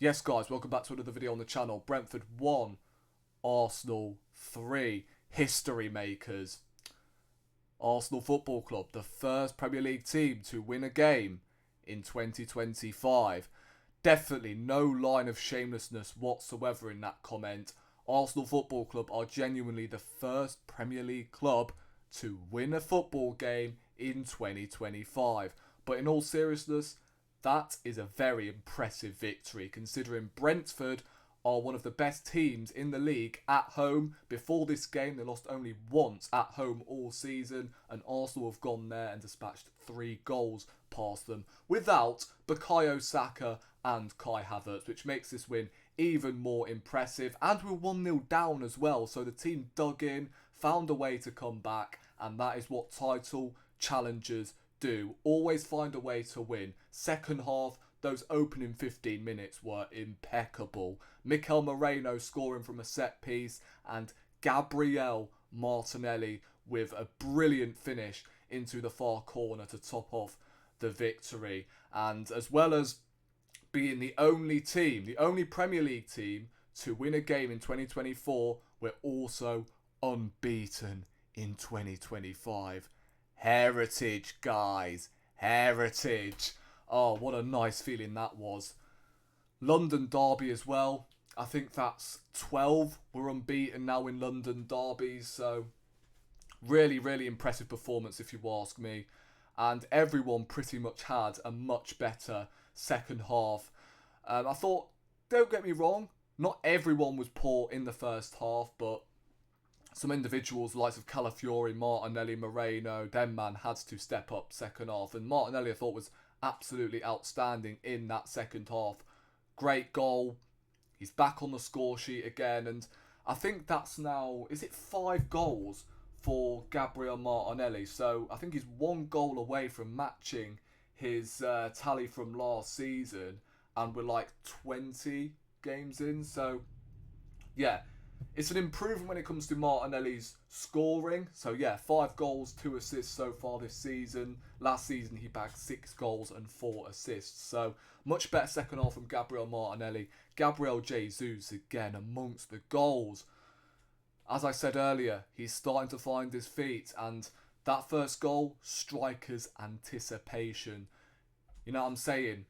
Yes, guys, welcome back to another video on the channel. Brentford 1, Arsenal 3. History makers. Arsenal Football Club, the first Premier League team to win a game in 2025. Definitely no line of shamelessness whatsoever in that comment. Arsenal Football Club are genuinely the first Premier League club to win a football game in 2025. But in all seriousness, that is a very impressive victory considering Brentford are one of the best teams in the league at home. Before this game, they lost only once at home all season, and Arsenal have gone there and dispatched 3 goals past them without Bukayo Saka and Kai Havertz, which makes this win even more impressive. And we're 1-0 down as well, so the team dug in, found a way to come back, and that is what title challengers do. Always find a way to win. Second half, those opening 15 minutes were impeccable. Mikel Moreno scoring from a set piece and Gabriel Martinelli with a brilliant finish into the far corner to top off the victory. And as well as being the only team, the only Premier League team to win a game in 2024, we're also unbeaten in 2025. Heritage, guys. Heritage. Oh, what a nice feeling that was. London derby as well. I think that's 12. We're unbeaten now in London derbies. So, really, really impressive performance if you ask me. And everyone pretty much had a much better second half. I thought, don't get me wrong, not everyone was poor in the first half, but some individuals, likes of Calafiori, Martinelli, Moreno, them man had to step up second half. And Martinelli, I thought, was absolutely outstanding in that second half. Great goal. He's back on the score sheet again. And I think that's now, is it 5 goals for Gabriel Martinelli? So I think he's 1 goal away from matching his tally from last season. And we're like 20 games in. So, yeah. It's an improvement when it comes to Martinelli's scoring. So yeah, 5 goals, 2 assists so far this season. Last season he bagged 6 goals and 4 assists. So much better second half from Gabriel Martinelli. Gabriel Jesus again amongst the goals. As I said earlier, he's starting to find his feet, and that first goal, striker's anticipation. You know what I'm saying?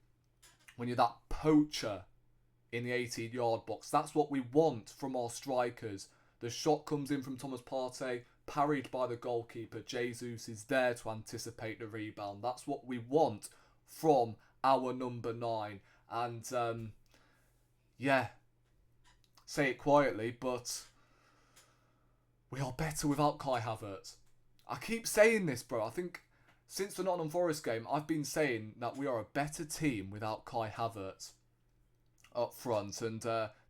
When you're that poacher in the 18-yard box. That's what we want from our strikers. The shot comes in from Thomas Partey, parried by the goalkeeper. Jesus is there to anticipate the rebound. That's what we want from our number 9. And, yeah, say it quietly, but we are better without Kai Havertz. I keep saying this, bro. I think since the Nottingham Forest game, I've been saying that we are a better team without Kai Havertz up front, and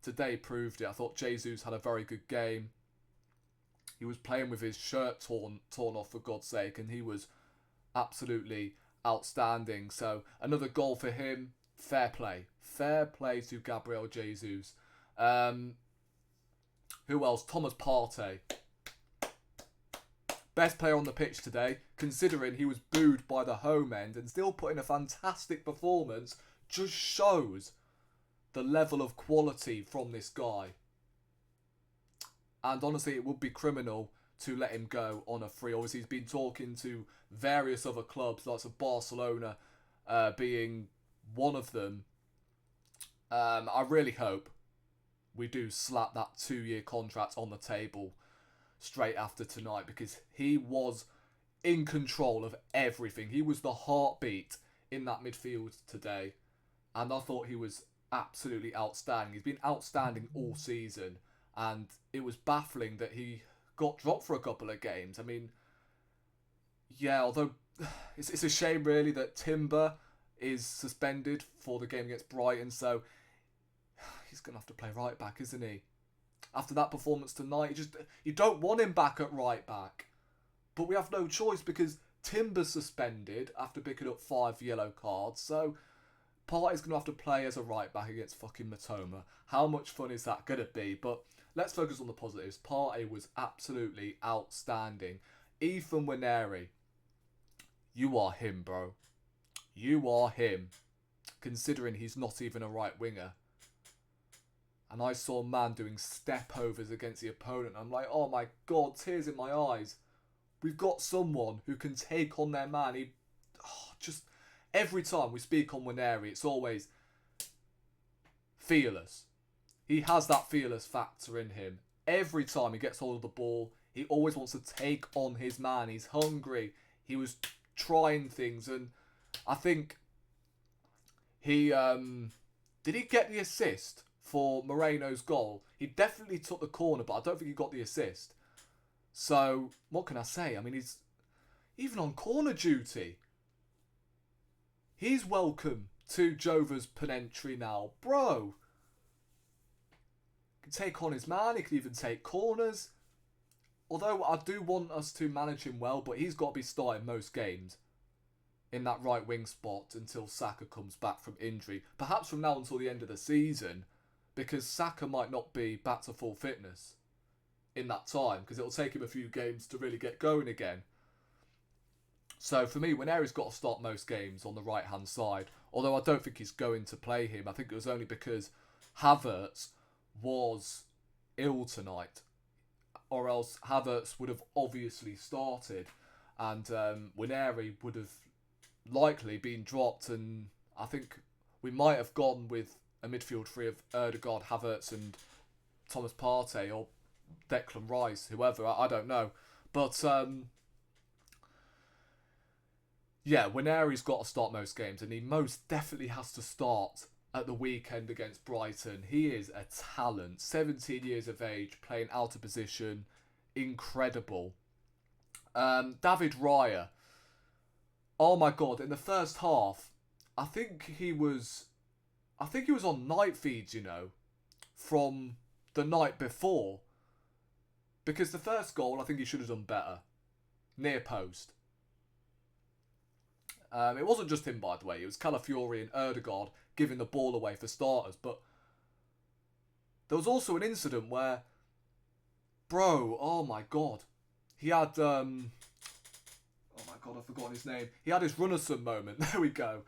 today proved it. I thought Jesus had a very good game. He was playing with his shirt torn off, for God's sake, and he was absolutely outstanding. So another goal for him. Fair play to Gabriel Jesus. Who else? Thomas Partey, best player on the pitch today, considering he was booed by the home end and still put in a fantastic performance. Just shows the level of quality from this guy. And honestly, it would be criminal to let him go on a free. Obviously, he's been talking to various other clubs, like Barcelona being one of them. I really hope we do slap that 2-year contract on the table straight after tonight, because he was in control of everything. He was the heartbeat in that midfield today. And I thought he was absolutely outstanding. He's been outstanding all season, and it was baffling that he got dropped for a couple of games. I mean, yeah, although it's a shame really that Timber is suspended for the game against Brighton, so he's going to have to play right back, isn't he? After that performance tonight, you don't want him back at right back. But we have no choice because Timber's suspended after picking up 5 yellow cards, so Partey's going to have to play as a right back against fucking Matoma. How much fun is that going to be? But let's focus on the positives. Partey was absolutely outstanding. Ethan Waneri, you are him, bro. You are him. Considering he's not even a right winger. and I saw a man doing step overs against the opponent. I'm like, oh my God, tears in my eyes. We've got someone who can take on their man. Just every time we speak on Waneri, it's always fearless. He has that fearless factor in him. Every time he gets hold of the ball, he always wants to take on his man. He's hungry. He was trying things, and I think he did he get the assist for Moreno's goal? He definitely took the corner, but I don't think he got the assist. So what can I say? I mean, he's even on corner duty. He's welcome to Jova's penentry now, bro. He can take on his man. He can even take corners. Although I do want us to manage him well, but he's got to be starting most games in that right wing spot until Saka comes back from injury. Perhaps from now until the end of the season, because Saka might not be back to full fitness in that time, because it'll take him a few games to really get going again. So for me, Waneri's got to start most games on the right hand side, although I don't think he's going to play him. I think it was only because Havertz was ill tonight, or else Havertz would have obviously started, and Waneri would have likely been dropped, and I think we might have gone with a midfield three of Ødegaard, Havertz and Thomas Partey, or Declan Rice, whoever, I don't know. But yeah, Waneri's got to start most games, and he most definitely has to start at the weekend against Brighton. He is a talent, 17 years of age, playing out of position, incredible. David Raya, oh my God, in the first half, I think he was on night feeds, from the night before. Because the first goal, I think he should have done better. Near post. It wasn't just him, by the way. It was Calafiori and Ødegaard giving the ball away for starters. But there was also an incident where, bro, oh my God. He had, oh my God, I've forgotten his name. He had his Runnison moment. There we go.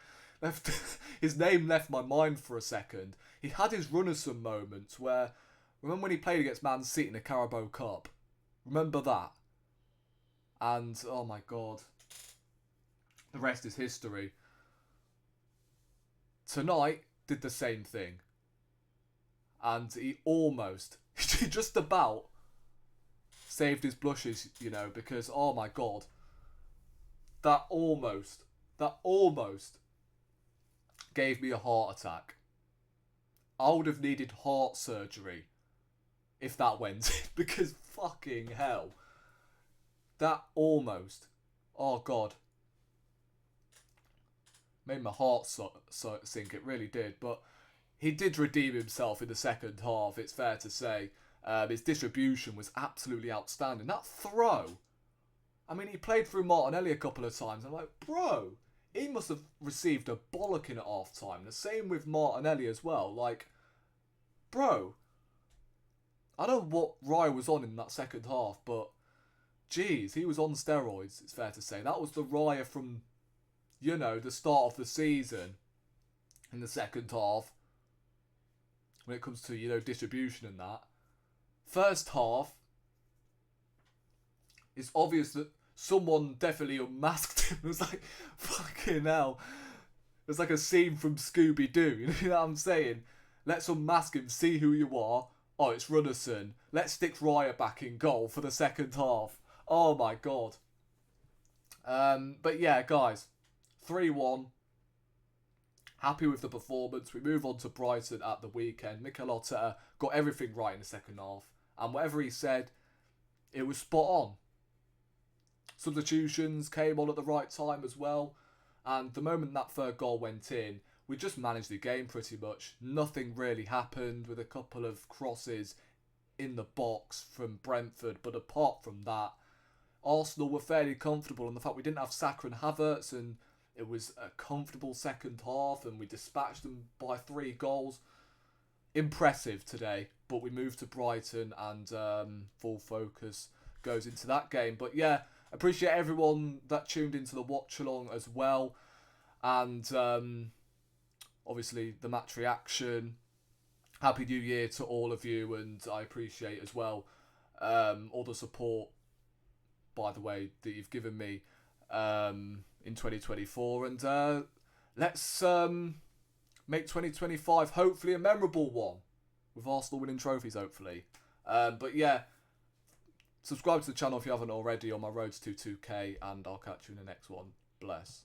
His name left my mind for a second. He had his Runnison moments where, remember when he played against Man City in the Carabao Cup? Remember that? And, oh my God. The rest is history. Tonight, did the same thing. And he just about saved his blushes, because, oh my God. That almost gave me a heart attack. I would have needed heart surgery if that went in, because fucking hell. That almost, oh God, made my heart sink. It really did. But he did redeem himself in the second half, it's fair to say. His distribution was absolutely outstanding. That throw, I mean, he played through Martinelli a couple of times. I'm like, bro, he must have received a bollocking at half time. The same with Martinelli as well. Like, bro, I don't know what Raya was on in that second half, but geez, he was on steroids, it's fair to say. That was the Raya from, the start of the season in the second half. When it comes to, distribution and that. First half, it's obvious that someone definitely unmasked him. It was like, fucking hell. It was like a scene from Scooby-Doo. You know what I'm saying? Let's unmask him, see who you are. Oh, it's Runnison. Let's stick Raya back in goal for the second half. Oh my God. But yeah, guys. 3-1. Happy with the performance. We move on to Brighton at the weekend. Mikel Arteta got everything right in the second half. And whatever he said, it was spot on. Substitutions came on at the right time as well. And the moment that third goal went in, we just managed the game pretty much. Nothing really happened with a couple of crosses in the box from Brentford. But apart from that, Arsenal were fairly comfortable. And the fact we didn't have Saka and Havertz, and it was a comfortable second half, and we dispatched them by 3 goals. Impressive today. But we moved to Brighton, and full focus goes into that game. But yeah, appreciate everyone that tuned into the watch along as well. And obviously the match reaction. Happy New Year to all of you, and I appreciate as well all the support, by the way, that you've given me in 2024. And let's make 2025 hopefully a memorable one, with Arsenal winning trophies, hopefully. But yeah, subscribe to the channel if you haven't already on my road to 2K, and I'll catch you in the next one. Bless.